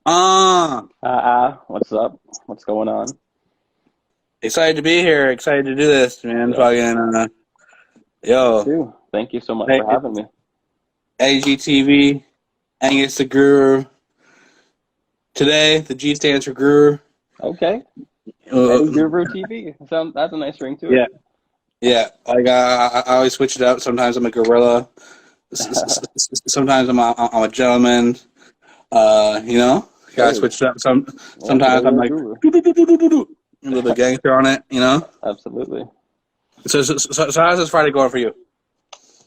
Ah, What's up? What's going on? excited to be here. Excited to do this, man. Yeah, Fucking, me yo, too. Thank you so much A- for having me. AGTV, Angus The Guru. Today, the G stands for Guru. Okay, Uh, Eddie Guru TV. That's a nice ring to it. yeah, yeah. I always switch it up. Sometimes I'm a gorilla. Sometimes I'm a gentleman. Gotta Hey, switch it up. yeah, today Sometimes I'm you're a like guru. a little bit gangster on it. Absolutely. So how's this Friday going for you?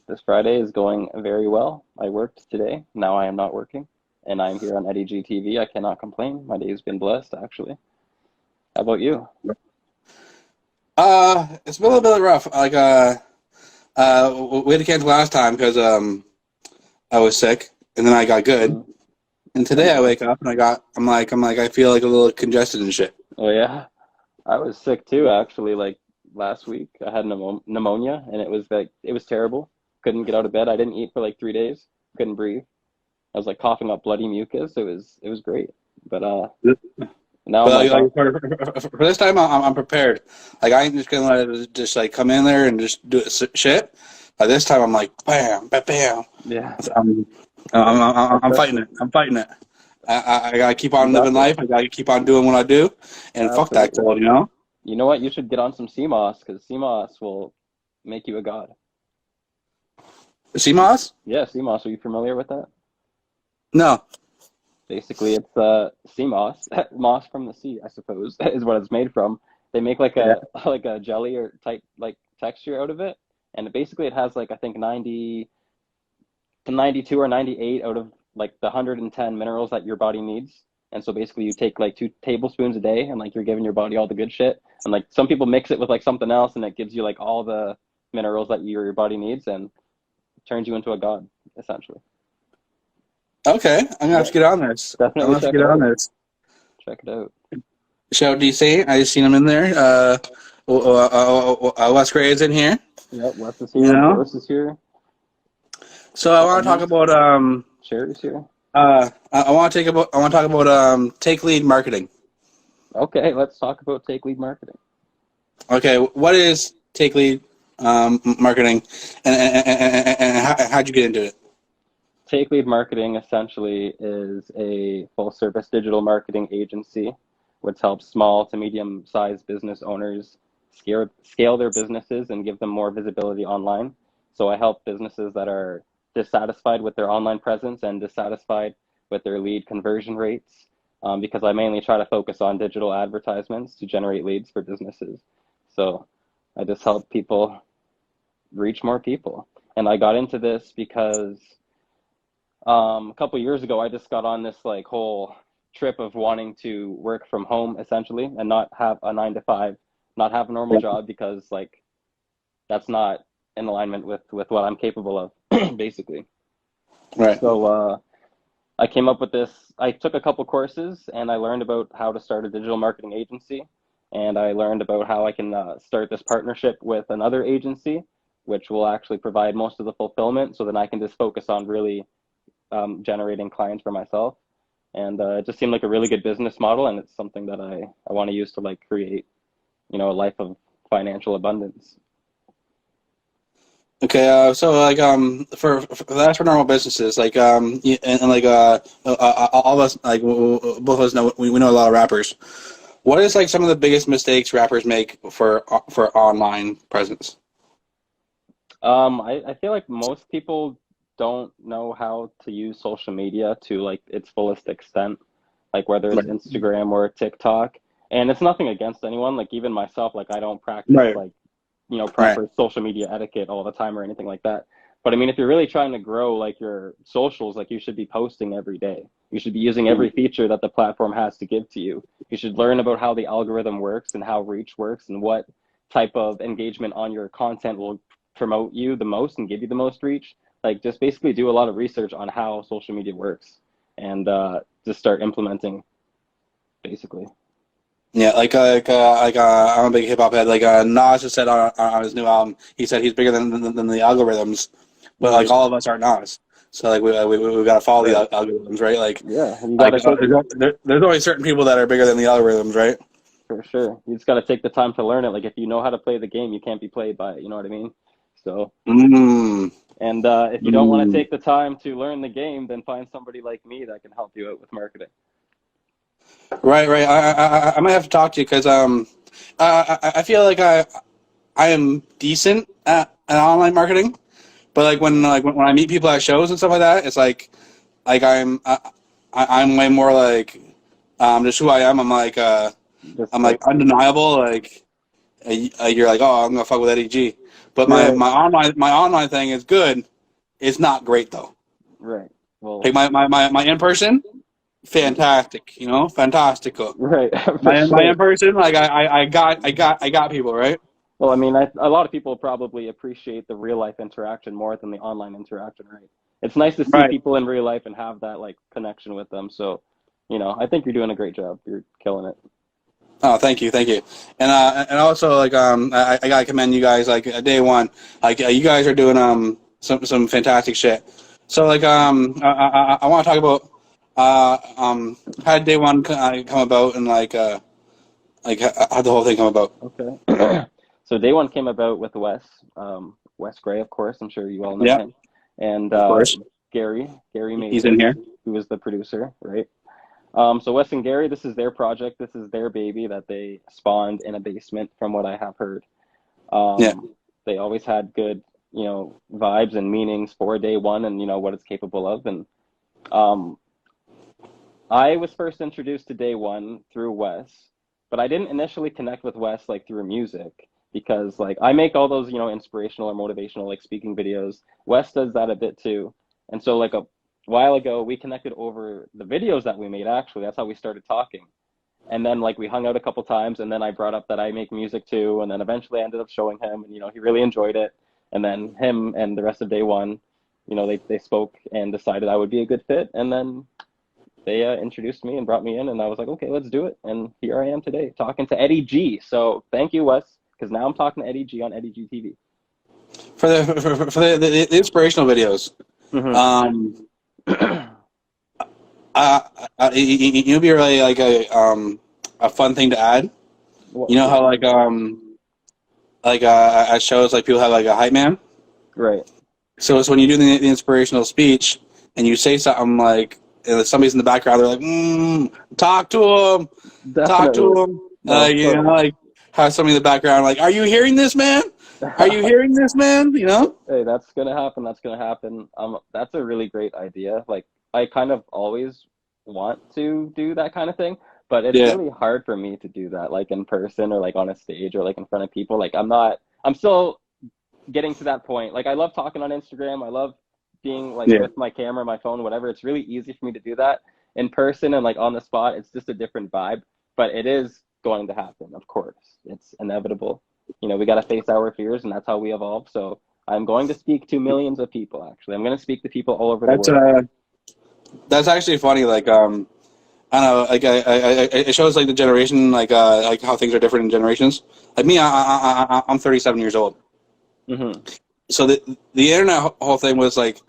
This Friday is going very well. I worked today. Now I am not working, and I'm here on Eddie GTV. I cannot complain. My day's been blessed, actually. How about you? It's been a little bit rough. We had to cancel last time because I was sick, and then I got good. Mm, And there today you I go. wake up and I'm like I feel like a little congested and shit. Oh yeah, I was sick too, actually. Like last week, I had pneumonia, and it was terrible. Couldn't get out of bed. I didn't eat for like 3 days. Couldn't breathe. I was like coughing up bloody mucus. It was great. But now I'm But like, oh, for this time, I'm prepared. Like I ain't just gonna let it just like come in there and just do it shit. Like this time, I'm like bam, bam, bam. yeah, I'm, I'm fighting especially it. I'm fighting it. I gotta keep you on got living this. life. I gotta keep on doing what I do, and fuck that Absolutely. cold, you know. You know what? You should get on some CMOS because CMOS will make you a god. CMOS? Yeah, CMOS. Are you familiar with that? No. Basically, it's sea moss, moss from the sea, I suppose, is what it's made from. They make like Yeah. a like a jelly or type like texture out of it, and basically it has like I think 90 to 92 or 98 out of like the 110 minerals that your body needs. And so basically you take like 2 tablespoons a day and like you're giving your body all the good shit. And like some people mix it with like something else and it gives you like all the minerals that your body needs and turns you into a god, essentially. Okay, I'm gonna have Yeah, to get on this. I'm definitely gonna have to check get it on out. this. Check it out. Shout DC. I just seen him in there. Wes Gray's in here. Yep, Wes is You here, know. Boris is here, So I want to talk Diamonds, about Sherry's here. I want to talk about take lead marketing. Okay, let's talk about take lead marketing. Okay, what is take lead marketing, and how'd you get into it? Take Lead Marketing essentially is a full service digital marketing agency which helps small to medium sized business owners scale their businesses and give them more visibility online. So I help businesses that are dissatisfied with their online presence and dissatisfied with their lead conversion rates because I mainly try to focus on digital advertisements to generate leads for businesses. So I just help people reach more people. And I got into this because a couple years ago, I just got on this like whole trip of wanting to work from home essentially and not have a 9 to 5, not have a normal job because like that's not in alignment with what I'm capable of, basically. Right. So I came up with this. I took a couple courses and I learned about how to start a digital marketing agency, and I learned about how I can start this partnership with another agency, which will actually provide most of the fulfillment, so then I can just focus on really generating clients for myself. And it just seemed like a really good business model, and it's something that I want to use to like create, a life of financial abundance. Okay, so like for that's for normal businesses like and like all of us like both of us know we know a lot of rappers. What is like some of the biggest mistakes rappers make for online presence? I feel like most people don't know how to use social media to like its fullest extent, like whether it's Right. Instagram or TikTok. And it's nothing against anyone, like even myself, like I don't practice Right. like Right. proper social media etiquette all the time or anything like that. But I mean, if you're really trying to grow like your socials, like you should be posting every day. You should be using every feature that the platform has to give to you. You should learn about how the algorithm works and how reach works and what type of engagement on your content will promote you the most and give you the most reach. Like just basically do a lot of research on how social media works and just start implementing basically. Yeah, I'm a big hip hop head. Like Nas has said on his new album, he said he's bigger than the algorithms, but like Mm-hmm. all of us are Nas. So like we got to follow Right. the algorithms, right? Yeah, you Like gotta take there's always certain people that are bigger than the algorithms, right? for sure. You just gotta take the time to learn it. Like if you know how to play the game, you can't be played by it. You know what I mean? So, Mm, and if you don't want to mm. take the time to learn the game, then find somebody like me that can help you out with marketing. Right, right. I might have to talk to you because I feel like I am decent at online marketing, but when I meet people at shows and stuff like that, it's like I'm way more like just who I am. Just I'm like, like undeniable. You're like, oh, I'm gonna fuck with Eddie G. But right, my online thing is good. It's not great though. right. Like Well, my in person, fantastic. You know, fantastical. right, for My sure. in person, like I got people right. Well, I mean, a lot of people probably appreciate the real life interaction more than the online interaction, right? It's nice to see Right. people in real life and have that like connection with them. So, I think you're doing a great job. You're killing it. Oh, thank you, thank you. And also I gotta commend you guys day one. You guys are doing some fantastic shit. So I want to talk about how did day one come about and how the whole thing come about. Okay. So day one came about with Wes Gray, of course. I'm sure you all know Yeah, him, and of course. Gary He's in Mason, here. who was the producer, right? So Wes and Gary, this is their project. This is their baby that they spawned in a basement, from what I have heard. Yeah. They always had good, vibes and meanings for day one, and what it's capable of. And um, I was first introduced to day one through Wes, but I didn't initially connect with Wes like through music because like I make all those, inspirational or motivational like speaking videos. Wes does that a bit too. And so like a while ago we connected over the videos that we made actually. That's how we started talking. And then like we hung out a couple times and then I brought up that I make music too and then eventually I ended up showing him and he really enjoyed it. And then him and the rest of day one, they spoke and decided I would be a good fit and then they introduced me and brought me in, and I was like, okay, let's do it. And here I am today talking to Eddie G. So thank you, Wes, because now I'm talking to Eddie G on Eddie G TV. For the inspirational videos. Mm-hmm. Um, it'd be really like a fun thing to add. You know how at shows like people have like a hype man. Right. So it's when you do the inspirational speech and you say something like and somebody's in the background, they're like, talk to him, talk Definitely. to him. No, Like have somebody in the background like, are you hearing this, man? Are you hearing this, man? You know? Hey, that's gonna happen. That's gonna happen. That's a really great idea. Like, I kind of always want to do that kind of thing, but it's Yeah. really hard for me to do that, like in person or like on a stage or like in front of people. Like, I'm still getting to that point. Like, I love talking on Instagram. I love being like Yeah. with my camera, my phone, whatever. It's really easy for me to do that in person and like on the spot. It's just a different vibe, but it is going to happen, of course. It's inevitable. We got to face our fears, and that's how we evolve. So I'm going to speak to millions of people. Actually, I'm going to speak to people all over the That's world. that's actually funny. I don't know, it shows like the generation, like how things are different in generations. Like me, I'm 37 years old. Mm-hmm. So the internet whole thing was like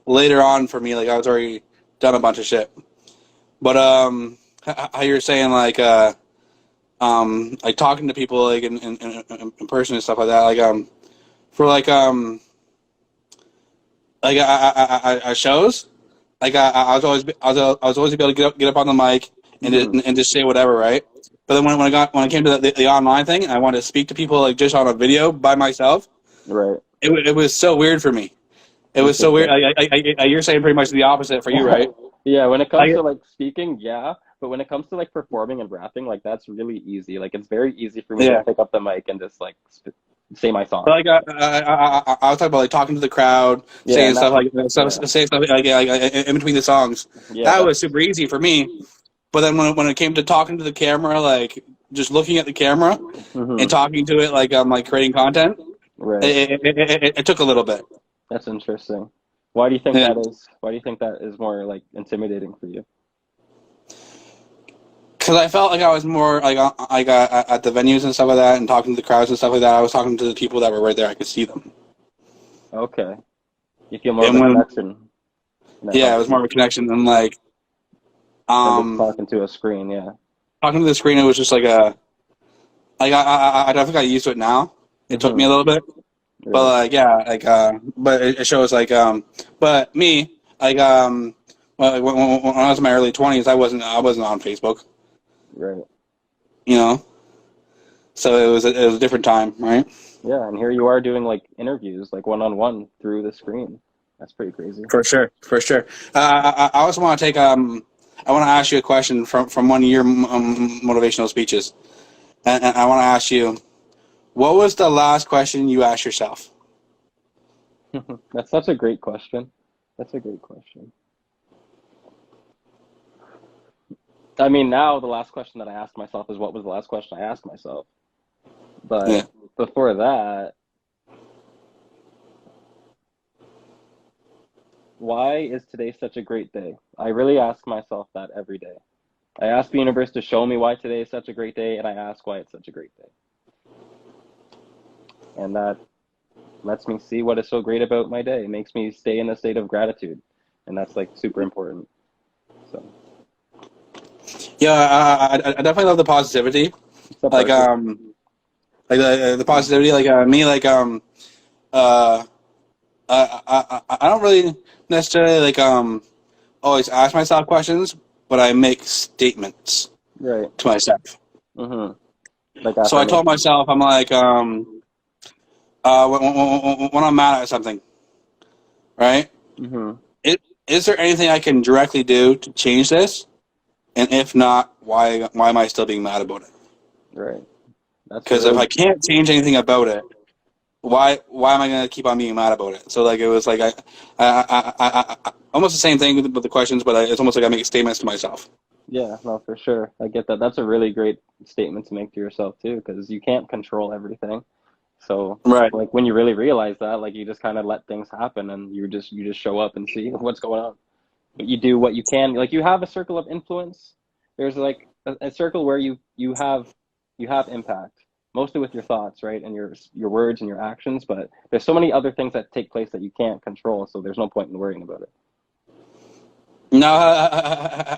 later on for me. Like I was already done a bunch of shit. But how you're saying like talking to people like in person and stuff like that. For I shows. I was always able to get up on the mic Mm-hmm. and just say whatever, right? But then when I came to the online thing and I wanted to speak to people like just on a video by myself, Right. it was so weird for me. It was so weird. Interesting. You're saying pretty much the opposite for you, right? Yeah, when it comes Like, to like speaking, yeah, but when it comes to like performing and rapping, like that's really easy. Like it's very easy for me to yeah. pick up the mic and just like say my But song. I was talking about like talking to the crowd, Yeah, and that's saying stuff in between the songs. yeah, That that's was super easy for me. But then when it came to talking to the camera, like just looking at the camera and hmm talking to it like I'm like creating content, right. it took a little bit. That's interesting. Why do you think Yeah. that is? Why do you think that is more like intimidating for you? Because I felt like I was more at the venues and stuff like that, and talking to the crowds and stuff like that. I was talking to the people that were right there. I could see them. Okay, you feel more of And a when connection. and it Yeah, it helps was more you of a connection than like than just um talking to a screen. Yeah. talking to the screen. It was just like a like I don't think I used to it now. It took me Hmm. a little bit, but Right. like yeah, like but it shows like but me like well, when I was in my early 20s, I wasn't on Facebook, Right. you know. So it was a different time, right? Yeah. And here you are doing like interviews, like one on one through the screen. That's pretty crazy. For sure, for sure. I also want to take I want to ask you a question from one of your motivational speeches, and I want to ask you, what was the last question you asked yourself? That's such a great question. That's a great question. I mean, now the last question that I asked myself is what was the last question I asked myself? Yeah, But before that, why is today such a great day? I really ask myself that every day. I ask the universe to show me why today is such a great day, and I ask why it's such a great day. And that lets me see what is so great about my day. It makes me stay in a state of gratitude. And that's like super important. So, yeah. I definitely love the positivity, what's up, like Archie? the positivity, like me, like uh, I don't really necessarily like always ask myself questions, but I make statements Right. to myself. Mm-hmm. Like So I told affirmations. myself, I'm like when I'm mad at something, right? Mm-hmm. Is there anything I can directly do to change this? And if not, why am I still being mad about it? Right. That's a Because if really, I can't change anything about it, why am I going to keep on being mad about it? So like it was like almost the same thing with the questions, but it's almost like I make statements to myself. yeah, no, for sure. I get that. That's a really great statement to make to yourself too, because you can't control everything. So Right. like when you really realize that, like you just kind of let things happen and you just show up and see what's going on. But you do what you can. Like you have a circle of influence. There's like a circle where you have impact, mostly with your thoughts, right? And your words and your actions, but there's so many other things that take place that you can't control, so there's no point in worrying about it. Now,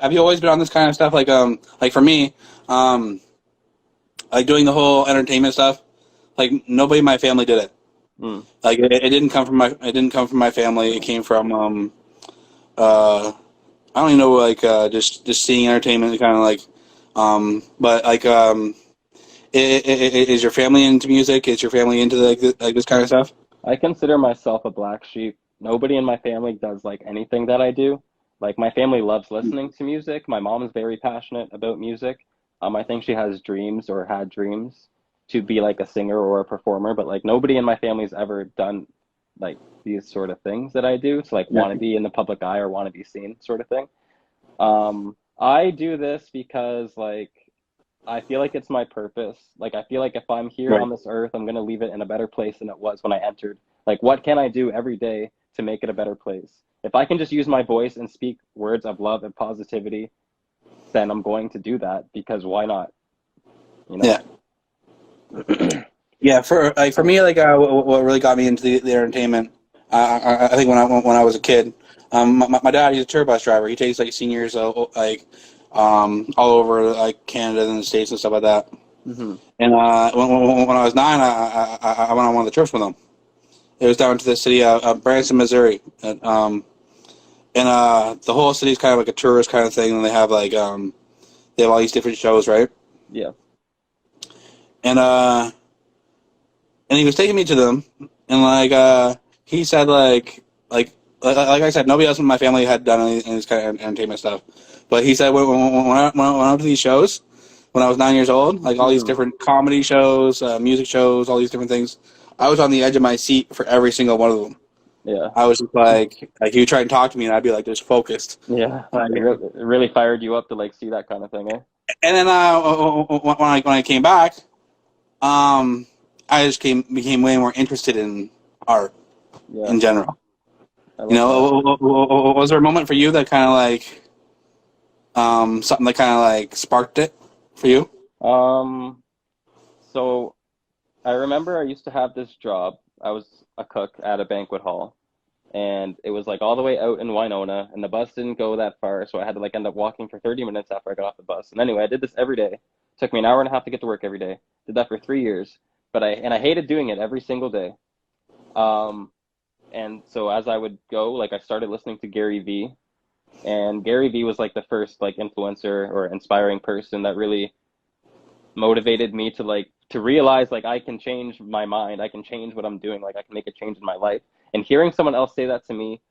have you always been on this kind of stuff? Like for me, um, like doing the whole entertainment stuff. Like nobody in my family did it. Mm, Like it didn't come from my family. It came from uh, I don't even know, like just seeing entertainment, kind of like but like is your family into music? Is your family into like this kind of stuff? I consider myself a black sheep. Nobody in my family does like anything that I do. Like my family loves listening to music. My mom is very passionate about music. I think she has dreams or had dreams to be like a singer or a performer, but like nobody in my family's ever done like these sort of things that I do to like Yeah. want to be in the public eye or want to be seen sort of thing. I do this because like I feel like it's my purpose. Like I feel like if I'm here Right. on this earth, I'm gonna leave it in a better place than it was when I entered. Like what can I do every day to make it a better place? If I can just use my voice and speak words of love and positivity, then I'm going to do that because why not? You know? Yeah. Yeah. For me, like what really got me into the entertainment, I think when I was a kid, my dad, he's a tour bus driver. He takes like seniors like all over like Canada and the States and stuff like that. Hmm. And when I was 9, I went on one of the trips with him. It was down to the city of Branson, Missouri. And the whole city is kind of like a tourist kind of thing, and they have all these different shows, right? Yeah. And and he was taking me to them, and he said like I said, nobody else in my family had done any of this kind of entertainment stuff, but he said when I went to these shows when I was 9 years old, like all these Hmm. different comedy shows, music shows, all these different things, I was on the edge of my seat for every single one of them. Yeah. I was just like he would try and talk to me, and I'd be like just focused. Yeah. Like, It really fired you up to like see that kind of thing, eh? and then when I came back, I just became way more interested in art Yeah. in general. I You love that. know, was there a moment for you that kind of like something that kind of like sparked it for you? Um, so I remember I used to have this job. I was a cook at a banquet hall. and it was like all the way out in Winona, and the bus didn't go that far, so I had to like end up walking for 30 minutes after I got off the bus. And anyway, I did this every day. It took me an hour and a half to get to work every day. Did that for 3 years, but I hated doing it every single day. Um, and so as I would go, like I started listening to Gary Vee, and Gary Vee was like the first like influencer or inspiring person that really motivated me to like to realize like I can change my mind, I can change what I'm doing, like I can make a change in my life. And hearing someone else say that to me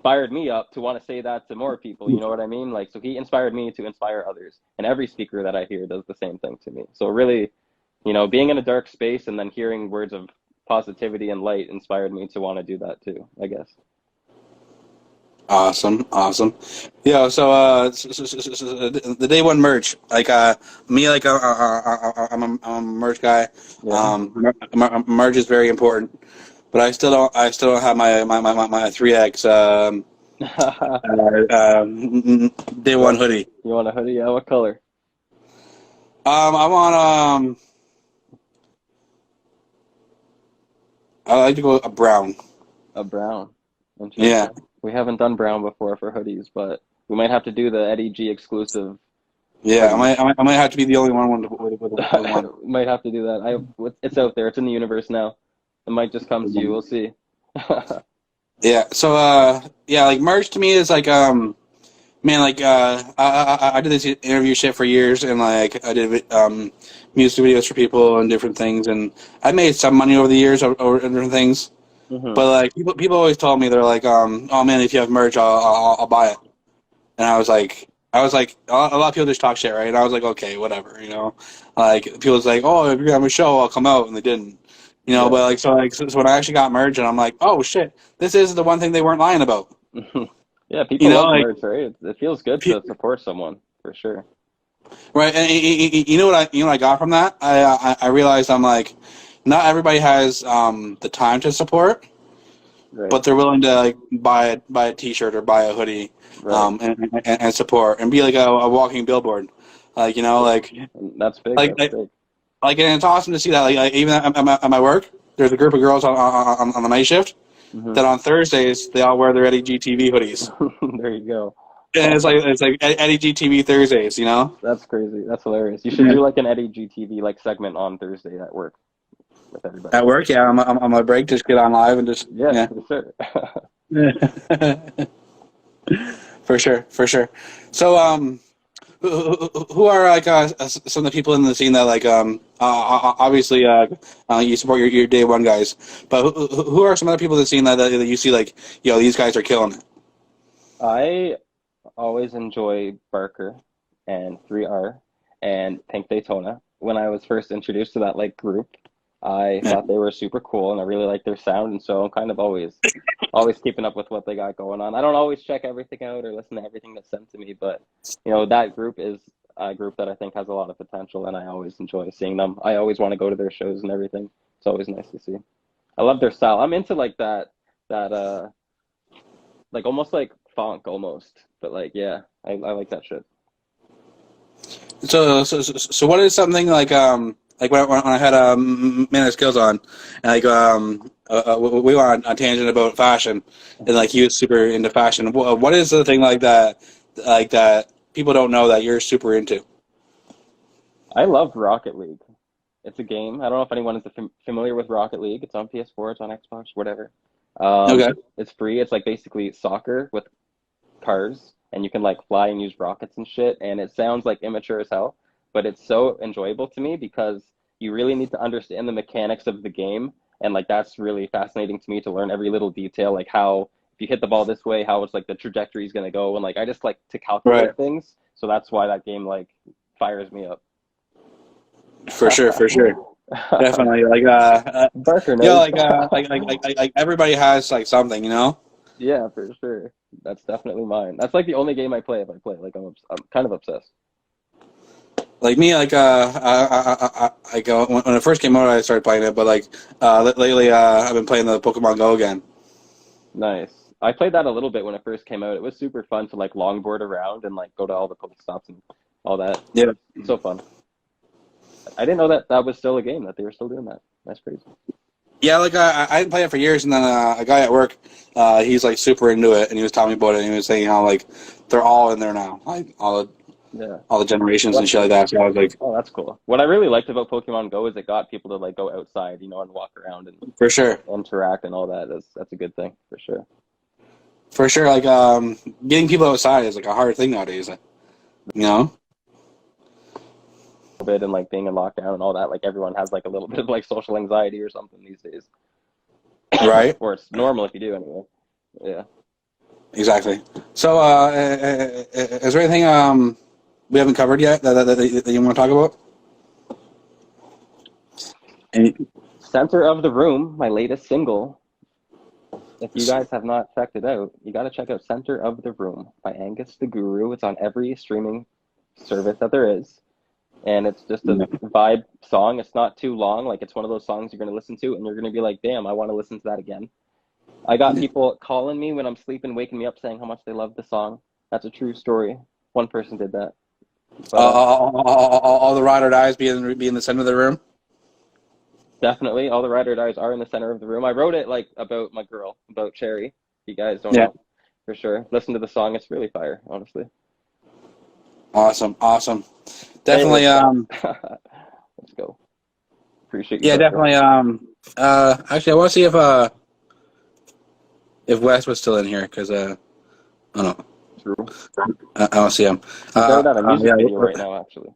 fired me up to want to say that to more people, you know what I mean? Like so he inspired me to inspire others. And every speaker that I hear does the same thing to me. So really, being in a dark space and then hearing words of positivity and light inspired me to want to do that too, I guess. Awesome, awesome. Yeah, so the day one merch, like me, like I'm a merch guy. Yeah. Merch is very important, but I still don't have my 3X day one What? hoodie. You want a hoodie? Yeah, what color? I want I like to go a brown. A brown. Yeah, Interesting. We haven't done brown before for hoodies, but we might have to do the Eddie G exclusive yeah. I hoodie. might I might have to be the only one with one. Might have to do that. It's out there. It's in the universe now. It might just come to you. We'll see. Yeah. So yeah, like merch to me is like man, like I did this interview shit for years, and like I did music videos for people and different things, and I made some money over the years over different things. Hmm. But like people always told me, they're like, oh man, if you have merch, I'll buy it. And I was like, a lot of people just talk shit, right? And I was like, okay, whatever, Like people was like, oh, if you have a show, I'll come out, and they didn't, Yeah. But so when I actually got merch, and I'm like, oh shit, this is the one thing they weren't lying about, Yeah, people love like. merch, right? It feels good to support someone for sure. Right, and you know what I got from that? I realized I'm like, not everybody has the time to support, Right. but they're willing to like buy a T-shirt or buy a hoodie, Right. and support and be like a walking billboard, like Yeah. like And that's big. like That's like, big. and it's awesome to see that like even at my work, there's a group of girls on the night shift Hmm. that on Thursdays they all wear their Eddie GTV hoodies, There you go. and it's like Eddie GTV Thursdays. That's crazy. That's hilarious. You should Yeah. do like an Eddie GTV like segment on Thursday at work with everybody. At work, yeah, I'm on my break, just get on live and just Yeah, yeah. for sure. For sure, for sure. So, who are like some of the people in the scene that like obviously you support your day one guys, but who are some other people in the scene that you see like these guys are killing it? I always enjoy Barker and 3R and Pink Daytona. When I was first introduced to that like group, I Yeah. thought they were super cool and I really liked their sound, and so I'm kind of always keeping up with what they got going on. I don't always check everything out or listen to everything that's sent to me, but that group is a group that I think has a lot of potential, and I always enjoy seeing them. I always want to go to their shows and everything. It's always nice to see. I love their style. I'm into like that like almost like funk almost, but like yeah, I like that shit. So what is something like when I had Man of Skills on, and like we went on a tangent about fashion, and like he was super into fashion. What is the thing like that people don't know that you're super into? I love Rocket League. It's a game. I don't know if anyone is familiar with Rocket League. It's on PS4, it's on Xbox, whatever. Okay. It's free. It's like basically soccer with cars, and you can like fly and use rockets and shit. And it sounds like immature as hell, but it's so enjoyable to me because you really need to understand the mechanics of the game, and like that's really fascinating to me to learn every little detail, like how if you hit the ball this way, how it's like the trajectory is gonna go, and like I just like to Right. calculate things. So that's why that game like fires me up. For sure, for sure. Definitely. Like Barker yeah, knows. like everybody has like something. Yeah, for sure. That's definitely mine. That's like the only game I play if I play. Like I'm kind of obsessed. Like me, like when it first came out, I started playing it, but like lately, I've been playing the Pokemon Go again. Nice. I played that a little bit when it first came out. It was super fun to like longboard around and like go to all the Pokestops and all that. Yeah. So fun. I didn't know that that was still a game, that they were still doing that. That's crazy. Yeah, like I didn't play it for years, and then a guy at work, he's like super into it, and he was telling me about it, and he was saying how like they're all in there now, like Yeah. all the generations and What? shit like that. So I was like, Oh, that's cool. What I really liked about Pokemon Go is it got people to like go outside, and walk around and for sure, interact and all that. That's a good thing for sure. for sure. Like getting people outside is like a hard thing nowadays. You know, Bit and like being in lockdown and all that, like everyone has like a little bit of like social anxiety or something these days. right? Or it's normal if you do anyway. Yeah. Exactly. So, is there anything we haven't covered yet that you want to talk about? Any, Center of the Room, my latest single. If you guys have not checked it out, you got to check out Center of the Room by Angus The Guru. It's on every streaming service that there is. And it's just a vibe song. It's not too long. Like, it's one of those songs you're going to listen to and you're going to be like, damn, I want to listen to that again. I got people calling me when I'm sleeping, waking me up, saying how much they love the song. That's a true story. One person did that. But, all the ride or dies be in the center of the room. definitely, all the ride or dies are in the center of the room. I wrote it like about my girl, about Cherry. If you guys don't Yeah. know, for sure. Listen to the song; it's really fire, honestly. Awesome. Definitely. Let's go. Appreciate you, Yeah, brother. definitely. Actually, I want to see if Wes was still in here because I don't know. True. I don't see him. They're at a music Yeah. video right now, actually.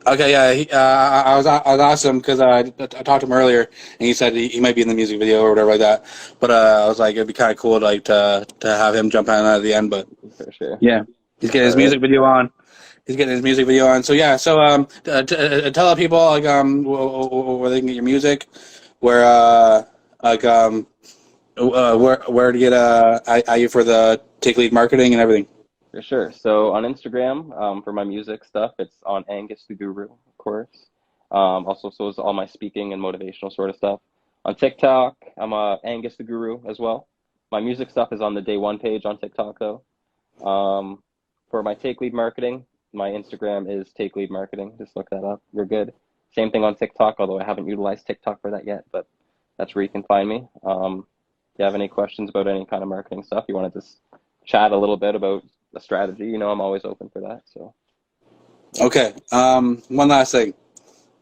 Okay, yeah. I was awesome because I talked to him earlier, and he said he might be in the music video or whatever like that. But I was like, it'd be kind of cool to have him jump on at the end. But For sure. yeah, he's getting his All right. music video on. He's getting his music video on. So yeah, so tell people like where they can get your music, where where to get you for the take lead marketing and everything. For sure. So on Instagram, for my music stuff, it's on Angus the Guru, of course. Also, so is all my speaking and motivational sort of stuff. On TikTok, I'm Angus the Guru as well. My music stuff is on the Day One page on TikTok, though. For my take lead marketing, my Instagram is take lead marketing. Just look that up. You're good. Same thing on TikTok, although I haven't utilized TikTok for that yet, but that's where you can find me. If you have any questions about any kind of marketing stuff, you want to just chat a little bit about the strategy, I'm always open for that. So Okay. One last thing.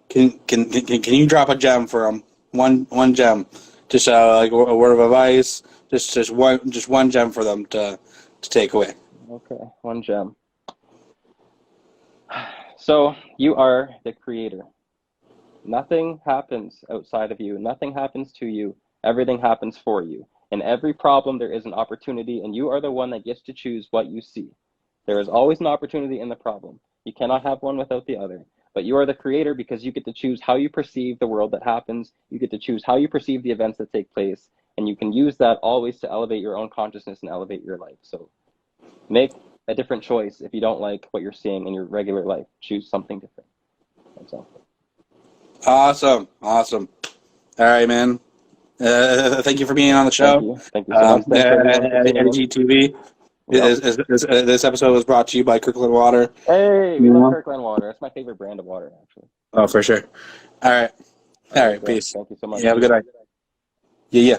Can you drop a gem for him? One gem, just like a word of advice. Just one gem for them to take away. okay, one gem. So you are the creator. Nothing happens outside of you. Nothing happens to you. Everything happens for you. In every problem, there is an opportunity, and you are the one that gets to choose what you see. There is always an opportunity in the problem. You cannot have one without the other. But you are the creator because you get to choose how you perceive the world that happens. You get to choose how you perceive the events that take place. And you can use that always to elevate your own consciousness and elevate your life. So make a different choice if you don't like what you're seeing in your regular life. Choose something different. That's all. Awesome. All right, man. Thank you for being on the show. Thank you so much. Thanks everyone for tuning in. NGTV. Yep. This episode was brought to you by Kirkland Water. Hey, we love Kirkland Water. It's my favorite brand of water, actually. Oh, for sure. All right. Peace. Thank you so much. Yeah, have a good night. Yeah.